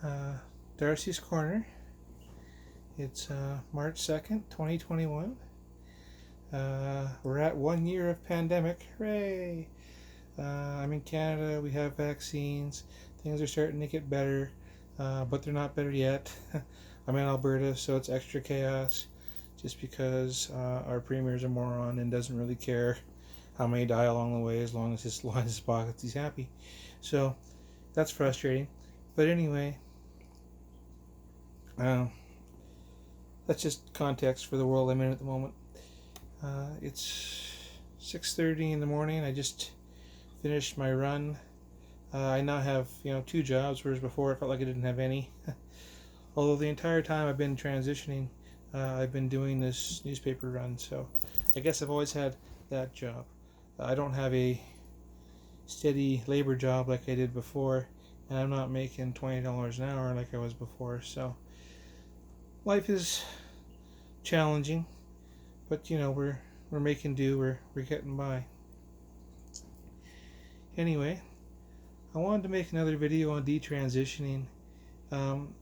uh, Darci's Corner. It's March 2nd, 2021. We're at 1 year of pandemic. Hooray! I'm in Canada. We have vaccines. Things are starting to get better, but they're not better yet. I'm in Alberta, so it's extra chaos just because our premier's a moron and doesn't really care how many die along the way as long as his lines his pockets, he's happy. So that's frustrating. But anyway, uh, that's just context for the world I'm in at the moment. It's 6:30 in the morning. I just finished my run. I now have 2 jobs, whereas before I felt like I didn't have any. Although the entire time I've been transitioning, I've been doing this newspaper run, so I guess I've always had that job. I don't have a steady labor job like I did before, and I'm not making $20 an hour like I was before, so life is challenging, but we're making do, we're getting by. Anyway, I wanted to make another video on detransitioning, and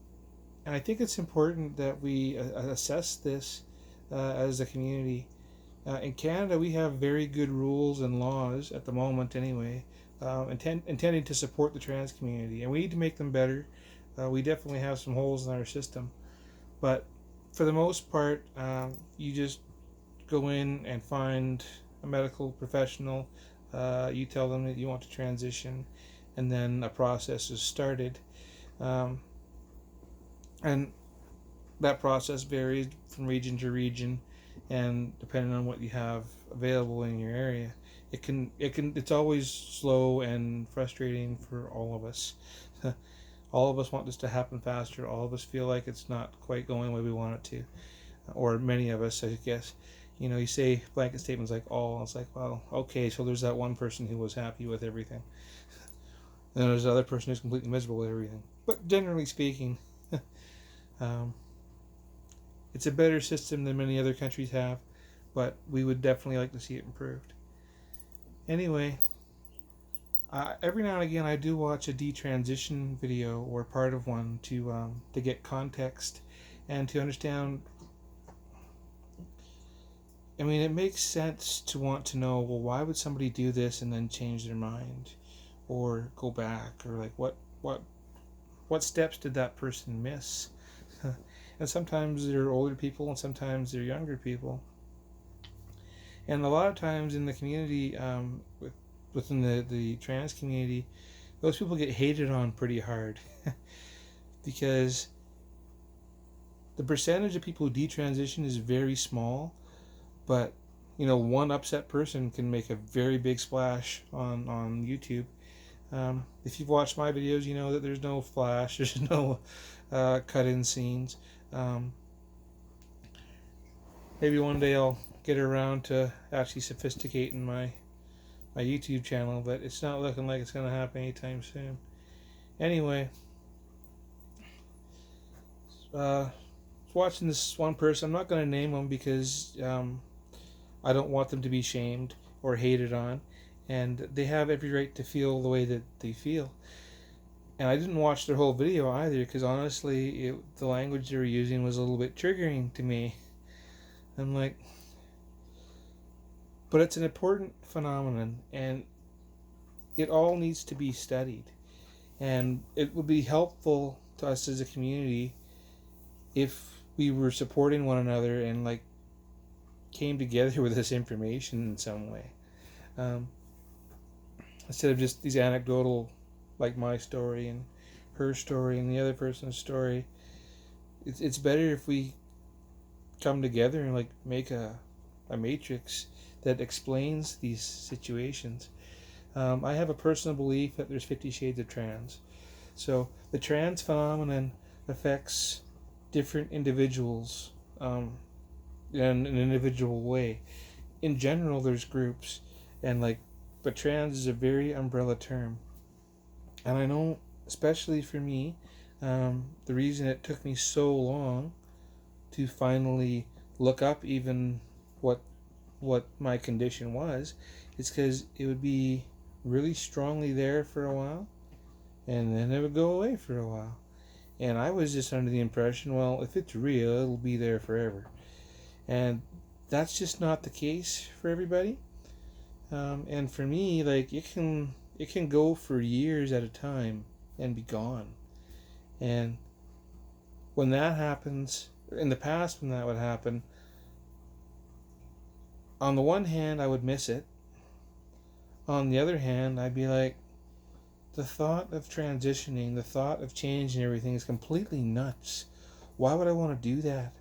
I think it's important that we assess this as a community. In Canada, we have very good rules and laws at the moment, anyway, intending to support the trans community, and we need to make them better. We definitely have some holes in our system, but for the most part, you just go in and find a medical professional. You tell them that you want to transition, and then a process is started. And that process varies from region to region, and depending on what you have available in your area, it's always slow and frustrating for all of us. All of us want this to happen faster. All of us feel like it's not quite going the way we want it to, or many of us, I guess. You say blanket statements like all. It's like, well, okay, so there's that one person who was happy with everything, and there's another person who's completely miserable with everything. But generally speaking, um, it's a better system than many other countries have, but we would definitely like to see it improved. Anyway, every now and again I do watch a detransition video or part of one to get context and to understand. I mean, it makes sense to want to know, well, why would somebody do this and then change their mind, or go back, or like what steps did that person miss? And sometimes they're older people, and sometimes they're younger people. And a lot of times in the community, within the trans community, those people get hated on pretty hard because the percentage of people who detransition is very small, but one upset person can make a very big splash on YouTube. If you've watched my videos, you know that there's no flash, there's no cut-in scenes. Maybe one day I'll get around to actually sophisticating my YouTube channel, but it's not looking like it's going to happen anytime soon. Anyway, watching this one person, I'm not going to name them because I don't want them to be shamed or hated on, and they have every right to feel the way that they feel. And I didn't watch their whole video either because honestly, the language they were using was a little bit triggering to me. I'm like, but it's an important phenomenon, and it all needs to be studied. And it would be helpful to us as a community if we were supporting one another and like came together with this information in some way, instead of just these anecdotal, like my story and her story and the other person's story. It's better if we come together and like make a matrix that explains these situations. I have a personal belief that there's 50 shades of trans. So the trans phenomenon affects different individuals in an individual way. In general, there's groups, but trans is a very umbrella term. And I know, especially for me, the reason it took me so long to finally look up even what my condition was is because it would be really strongly there for a while, and then it would go away for a while. And I was just under the impression, well, if it's real, it'll be there forever. And that's just not the case for everybody. And for me, like it can go for years at a time and be gone. And when that happens, in the past when that would happen, on the one hand I would miss it. On the other hand, I'd be like, the thought of transitioning, the thought of changing everything is completely nuts. Why would I want to do that?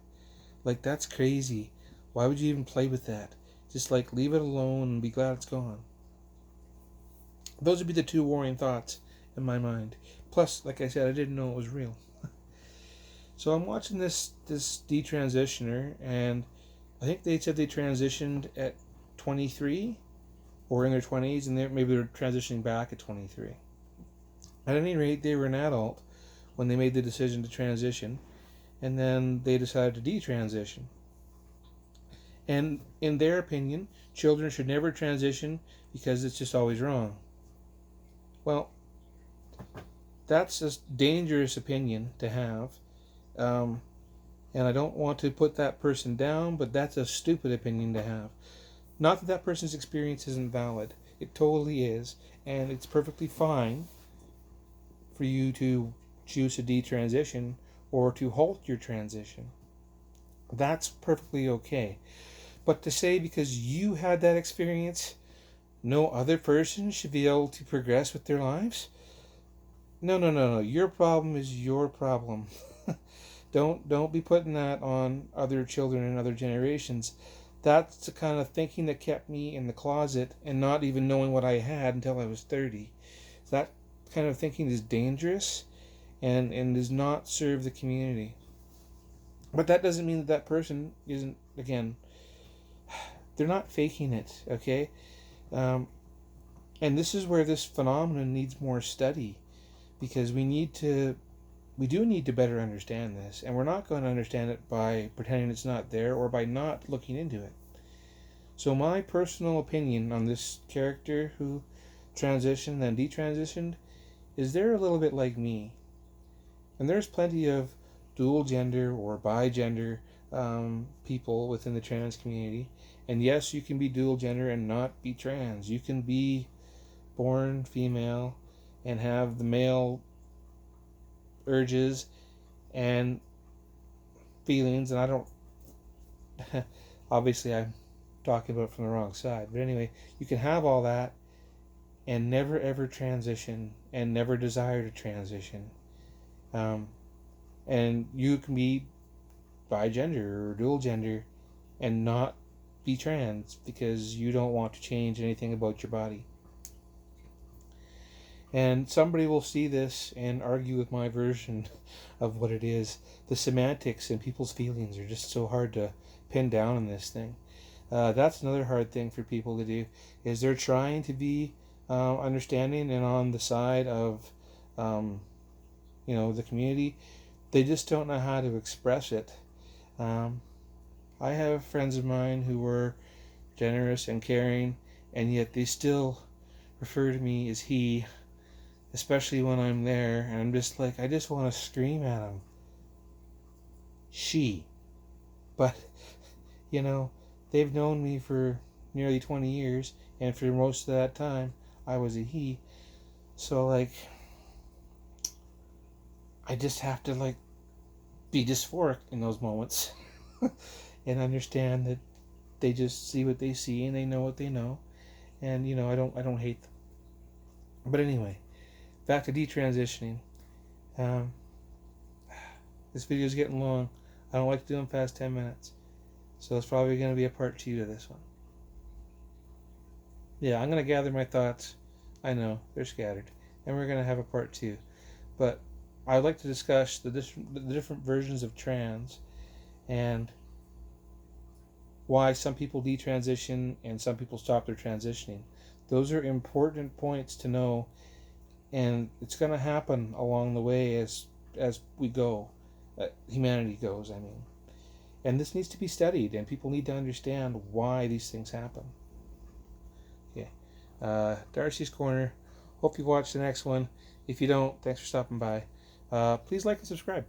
Like, that's crazy. Why would you even play with that? Just like leave it alone and be glad it's gone. Those would be the two warring thoughts in my mind. Plus, like I said, I didn't know it was real. So I'm watching this detransitioner, and I think they said they transitioned at 23 or in their 20s, and maybe they're transitioning back at 23. At any rate, they were an adult when they made the decision to transition, and then they decided to detransition. And in their opinion, children should never transition because it's just always wrong. Well, that's a dangerous opinion to have. And I don't want to put that person down, but that's a stupid opinion to have. Not that that person's experience isn't valid. It totally is. And it's perfectly fine for you to choose to detransition or to halt your transition. That's perfectly okay. But to say because you had that experience, no other person should be able to progress with their lives? No. Your problem is your problem. Don't be putting that on other children and other generations. That's the kind of thinking that kept me in the closet and not even knowing what I had until I was 30. That kind of thinking is dangerous and does not serve the community. But that doesn't mean that that person isn't, again, they're not faking it, okay? Um, and this is where this phenomenon needs more study, because we do need to better understand this, and we're not going to understand it by pretending it's not there or by not looking into it. So my personal opinion on this character who transitioned and detransitioned is they're a little bit like me. And there's plenty of dual gender or bi-gender people within the trans community. And yes, you can be dual gender and not be trans. You can be born female and have the male urges and feelings, and I don't obviously I'm talking about it from the wrong side, but anyway, you can have all that and never ever transition and never desire to transition. And you can be bi-gender or dual gender and not be trans because you don't want to change anything about your body. And somebody will see this and argue with my version of what it is. The semantics and people's feelings are just so hard to pin down in this thing. That's another hard thing for people to do, is they're trying to be understanding and on the side of the community. They just don't know how to express it. I have friends of mine who were generous and caring, and yet they still refer to me as he, especially when I'm there, and I'm just like, I just want to scream at them. She. But, they've known me for nearly 20 years, and for most of that time, I was a he. So, I just have to, be dysphoric in those moments and understand that they just see what they see and they know what they know. And, I don't hate them. But anyway, back to detransitioning. This video is getting long. I don't like to do them past 10 minutes. So it's probably going to be a part 2 to this one. Yeah, I'm going to gather my thoughts. I know, they're scattered. And we're going to have a part 2. But I'd like to discuss the different versions of trans and why some people detransition and some people stop their transitioning. Those are important points to know, and it's going to happen along the way as we go, humanity goes, I mean. And this needs to be studied, and people need to understand why these things happen. Okay. Darcy's Corner. Hope you watch the next one. If you don't, thanks for stopping by. Please like and subscribe.